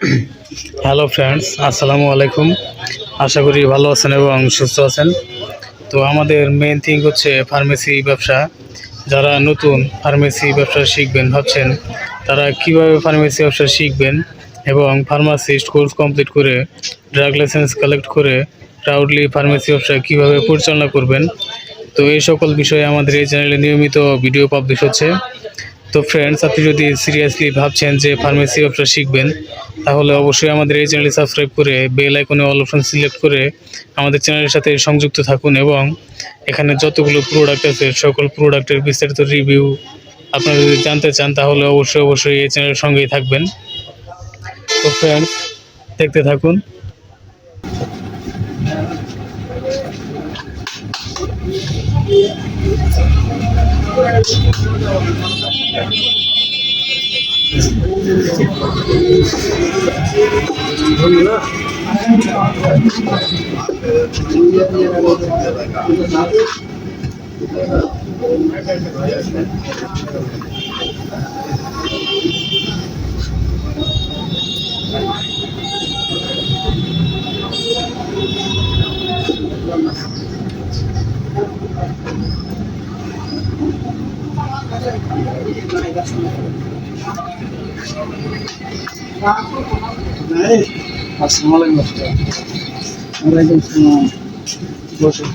Hello friends, আসসালামু আলাইকুম। আশা করি ভালো আছেন এবং সুস্থ আছেন। তো আমাদের মেন থিং হচ্ছে ফার্মেসি ব্যবসা। যারা নতুন ফার্মেসি ব্যবসা শিখবেন ভাবছেন, তারা কিভাবে ফার্মেসি ব্যবসা শিখবেন এবং ফার্মাসিস্ট কোর্স কমপ্লিট করে ড্রাগ লাইসেন্স কালেক্ট করে প্রাউডলি ফার্মেসি ব্যবসা কীভাবে পরিচালনা করবেন, তো এই সকল বিষয়ে আমাদের এই চ্যানেলে নিয়মিত ভিডিও পাবলিশ হচ্ছে। তো ফ্রেন্ডস, আপনি যদি সিরিয়াসলি ভাবছেন যে ফার্মেসি ব্যবসা শিখবেন, তাহলে অবশ্যই আমাদের এই চ্যানেলটি সাবস্ক্রাইব করে বেল আইকনে অল অপশন সিলেক্ট করে আমাদের চ্যানেলের সাথে সংযুক্ত থাকুন এবং এখানে যতগুলো প্রোডাক্ট আছে সকল প্রোডাক্টের বিস্তারিত রিভিউ আপনারা যদি জানতে চান, তাহলে অবশ্যই এই চ্যানেলের সঙ্গেই থাকবেন। তো ফ্রেন্ডস, দেখতে থাকুন। আসসালামু আলাইকুম। বসো।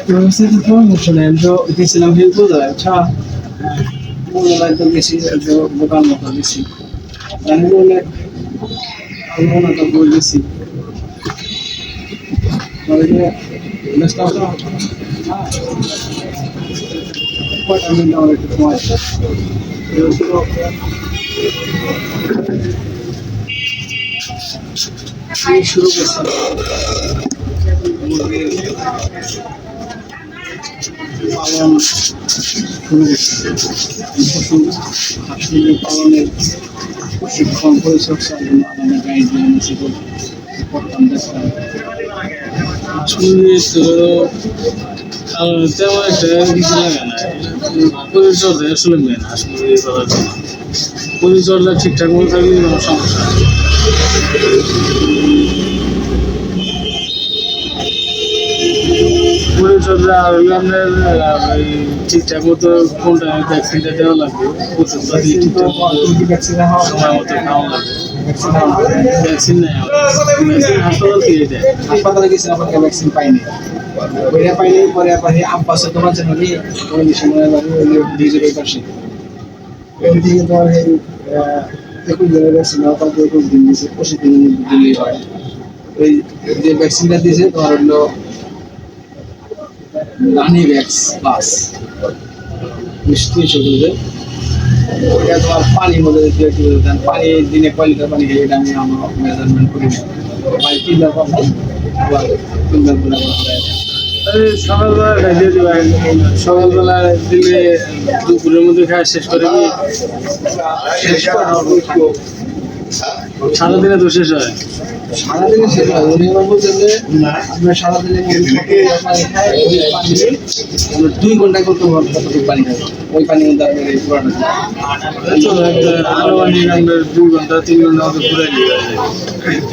Você tá falando, né? Eu disse não viu tudo, tchau. Vou lá então que se eu botar no carro desse. Aí eu né, eu vou na tua bolsa desse. Aí nós estamos lá. Pode me dar uma resposta. Eu estou আমি শুরু করছি পালন শুরু করছি হাঁসের পালনের প্রশিক্ষণ পরিচর্যা আলাদা গাইডলাইন আছে করতাম দেখতাম। আসলে তেমন একটা কিছু লাগে না, পরিচর্যা আসলে মেন হাঁসগুলি করার জন্য। পরিচর্যা ঠিকঠাক মতো থাকলে কোনো সমস্যা নেই। পরিচর্যা হলে আপনার ঠিকঠাক মতো কোনটা ভ্যাকসিনটা দেওয়া লাগবে, ওষুধপাতি ঠিকঠাক সময় মতো খাওয়া লাগবে। ভ্যাকসিন নেই, ভ্যাকসিন হাসপাতাল থেকে দেয়। হাসপাতালে গেছে আপনাকে ভ্যাকসিন পাইনি, ওইটা পাইনি। পরে পারে আব্বাসে তোমার জন্য ওই সময় ডিজিটাল পাশে এদিকে তোমার একুশ দিনের ভ্যাকসিন হওয়া তারপর 21 দিন দিয়েছে, 25 দিনের মধ্যে দিলেই হয়। ওই যে ভ্যাকসিনটা দিয়েছে তোমার হলো রানি ভ্যাক্স প্লাস মিষ্টি চলবে। ওটা তোমার পানির মধ্যে দেন, পানি দিনে কয় লিটার পানি খেয়ে এটা আমি আমার মেজারমেন্ট করি। পানি 3 লিটার পানি আবার 3 লিটার করে সকালবেলা দিয়ে দেবেন। সকালবেলা দিলে দুপুরের মধ্যে খাওয়া শেষ করে সারাদিনে তো শেষ হয়। সারাদিনে শেষ হয় উনি আমার বলছেন যে আপনার সারাদিনের মধ্যে 2 ঘন্টা করতে হবে কতটুকু পানি খাবে, ওই পানির মধ্যে আপনার এই পুরাটা আনুমানিক আপনার 2 ঘন্টা 3 ঘন্টা মতো পুরে নিয়ে যাবে।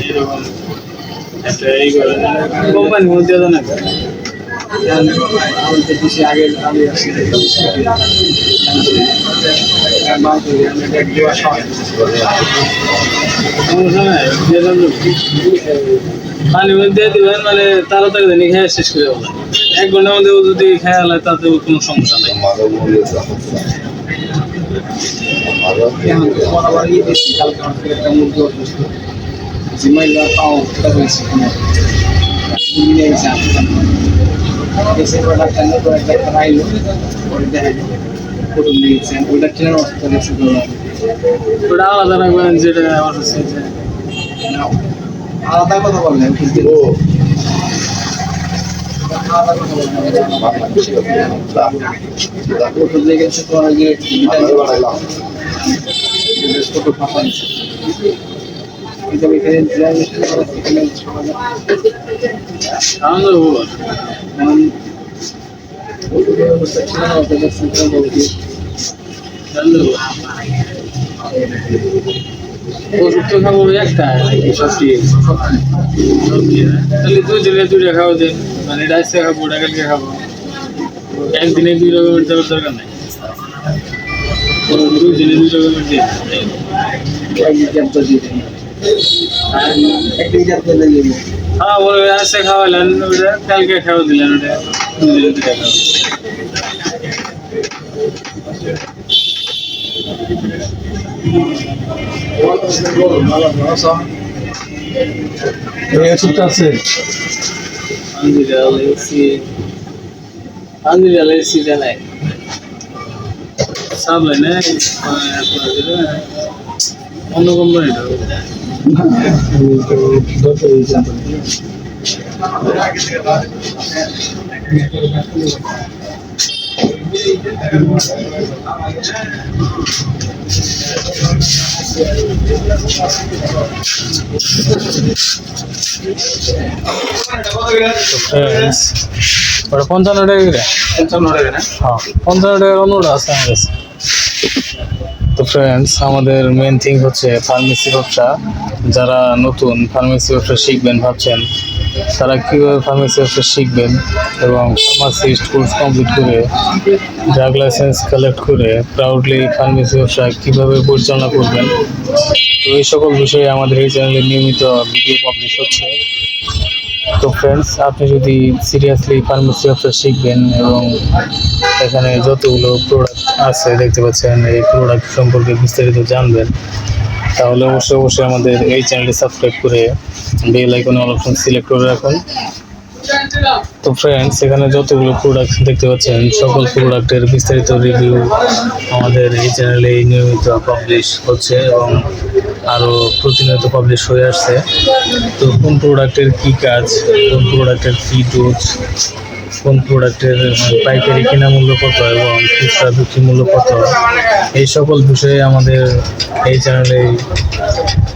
এরকম একটা এই কোম্পানির মধ্যে না আমাদের দেশে আগে আমি আসছি পানির মধ্যে দেবেন, মানে তাড়াতাড়ি জানি খেয়ে শেষ করে বলা। 1 ঘন্টার মধ্যে যদি খেয়ে আলায় তাতে কোনো সমস্যা নেই। একটা মুরগি অসুস্থ জিমাইলা পাও হয়েছে ডাক্তার আইলো, পরে দেখা গেল প্রথম দিয়েছেন ওই ডাক্তারের অসুস্থ ওটা আলাদা রাখবেন। যেটা অসুস্থ হয়েছে আলাদা কথা বললেন, কিন্তু ওষুধ লেগেছে তোমার যে ওষুধ তো খাবো একটা নাকি সবটি সবটি না তাহলে দুজনে দুইটা খাওয়া দেন মানে রাইসে খাবো ওটা কালকে খাবো একদিনে 2 রকমের দেওয়ার দরকার নাই দুজনে 2 রকমের দিয়ে হ্যাঁ ওরা রাইসে খাওয়ালেন ওটা কালকে খাওয়া দিলেন ওটা দুজনে দুইটা খাওয়া ওষুধটা আছে আলহামদুলিল্লাহ এসি জানাই সাবলাই না অন্য কোম্পানিটা ফ্রেন্ডস ওটা 55 টাকা করে হ্যাঁ 55 টাকার অন্যটা আছে আমার কাছে তো ফ্রেন্ডস আমাদের মেন থিং হচ্ছে ফার্মেসি ব্যবসা যারা নতুন ফার্মেসি ব্যবসা শিখবেন ভাবছেন তারা কীভাবে ফার্মেসি ব্যবসা শিখবেন এবং ফার্মাসিস্ট কোর্স কমপ্লিট করে ড্রাগ লাইসেন্স কালেক্ট করে প্রাউডলি ফার্মেসি ব্যবসা কীভাবে পরিচালনা করবেন তো এই সকল বিষয়ে আমাদের এই চ্যানেলে নিয়মিত ভিডিও পাবলিশ হচ্ছে তো ফ্রেন্ডস আপনি যদি সিরিয়াসলি ফার্মেসি ব্যবসা শিখবেন এবং এখানে যতগুলো প্রোডাক্ট আছে দেখতে পাচ্ছেন এই প্রোডাক্ট সম্পর্কে বিস্তারিত জানবেন তাহলে অবশ্যই আমাদের এই চ্যানেলটি সাবস্ক্রাইব করে বেল আইকনে অল অপশন সিলেক্ট করে রাখুন তো ফ্রেন্ডস এখানে যতগুলো প্রোডাক্ট দেখতে পাচ্ছেন সকল প্রোডাক্টের বিস্তারিত রিভিউ আমাদের এই চ্যানেলে নিয়মিত পাবলিশ হচ্ছে এবং আরও প্রতিনিয়ত পাবলিশ হয়ে আসছে তো কোন প্রোডাক্টের কী কাজ কোন প্রোডাক্টের কী ডোজ কোন প্রোডাক্টের পাইকারি কেনা মূল্য কত এবং খুচরা বিক্রি মূল্য কত এই সকল বিষয়ে আমাদের এই চ্যানেলে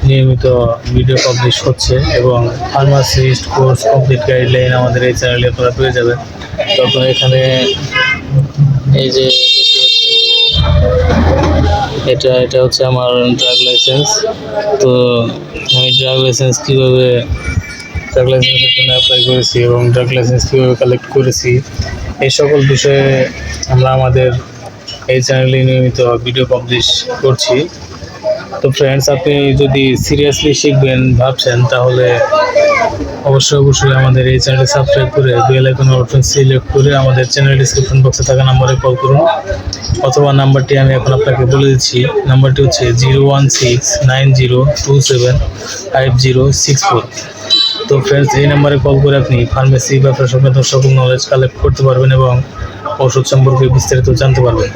নিয়মিত ভিডিও পাবলিশ হচ্ছে এবং ফার্মাসিস্ট কোর্স কমপ্লিট গাইডলাইন আমাদের এই চ্যানেলে আপনারা পেয়ে যাবেন তখন এখানে এই যে এটা হচ্ছে আমার ড্রাগ লাইসেন্স তো আমি ড্রাগ লাইসেন্স কীভাবে ড্রাগ লাইসেন্সের জন্য অ্যাপ্লাই করেছি এবং ড্রাগ লাইসেন্স কীভাবে কালেক্ট করেছি এই সকল বিষয়ে আমরা আমাদের এই চ্যানেলে নিয়মিত ভিডিও পাবলিশ করছি তো ফ্রেন্ডস আপনি যদি সিরিয়াসলি শিখবেন ভাবছেন তাহলে অবশ্যই আমাদের এই চ্যানেলটি সাবস্ক্রাইব করে বেল আইকন অপশন সিলেক্ট করে আমাদের চ্যানেল ডিসক্রিপশন বক্সে থাকা নম্বরে কল করুন অথবা নাম্বারটি আমি এখন আপনাকে বলে দিচ্ছি নাম্বারটি হচ্ছে 01690275064 তো ফ্রেন্ডস এই নাম্বারে কল করে আপনি ফার্মেসি ব্যবসা সংক্রান্ত সকল নলেজ কালেক্ট করতে পারবেন এবং ওষুধ সম্পর্কে বিস্তারিত জানতে পারবেন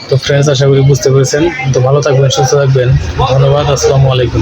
তো ফ্রেন্ডস আশা করি বুঝতে পেরেছেন তো ভালো থাকবেন সুস্থ থাকবেন ধন্যবাদ আসসালামু আলাইকুম